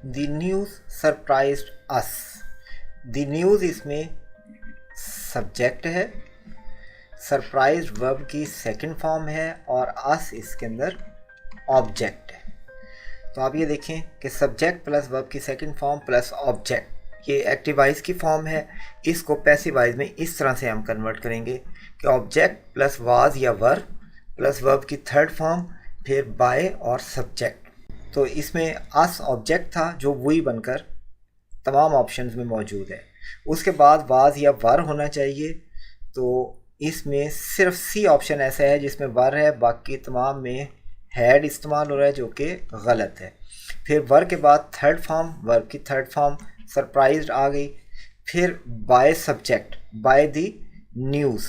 The news surprised us. The news इसमें subject है, surprised verb की सेकंड फॉर्म है और अस इसके अंदर ऑब्जेक्ट है। तो आप ये देखें कि सब्जेक्ट प्लस वर्ब की सेकंड फॉर्म प्लस ऑब्जेक्ट, ये एक्टिव वॉइस की फॉर्म है। इसको पैसिव वॉइस में इस तरह से हम कन्वर्ट करेंगे कि ऑब्जेक्ट प्लस वाज या वर प्लस वर्ब की थर्ड फॉर्म फिर बाय और सब्जेक्ट। तो इसमें अस ऑब्जेक्ट था जो वही बनकर तमाम ऑप्शंस में मौजूद है। उसके बाद वाज या वर होना चाहिए, तो इसमें सिर्फ सी ऑप्शन ऐसा है जिसमें वर है, बाकी तमाम में हैड इस्तेमाल हो रहा है जो कि गलत है। फिर वर के बाद थर्ड फॉर्म, वर्ब की थर्ड फॉर्म सरप्राइज्ड आ गई। फिर by subject, by the news.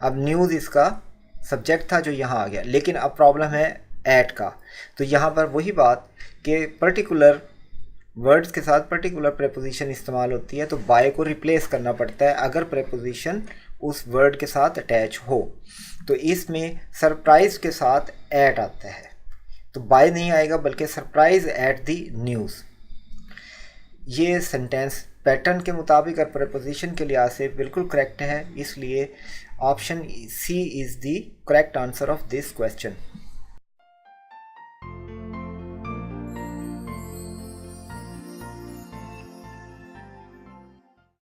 अब न्यूज़ इसका सब्जेक्ट था जो यहाँ आ गया, लेकिन अब प्रॉब्लम है एट का। तो यहाँ पर वही बात कि पर्टिकुलर वर्ड्स के साथ पर्टिकुलर प्रेपोजिशन इस्तेमाल होती है, तो बाय को रिप्लेस करना पड़ता है अगर प्रेपोजिशन उस वर्ड के साथ अटैच हो। तो इसमें सरप्राइज के साथ एट आता है, तो बाय नहीं आएगा बल्कि सरप्राइज एट द न्यूज़। ये सेंटेंस पैटर्न के मुताबिक और प्रेपोजिशन के लिहाज से बिल्कुल करेक्ट है, इसलिए option C is the correct answer of this question.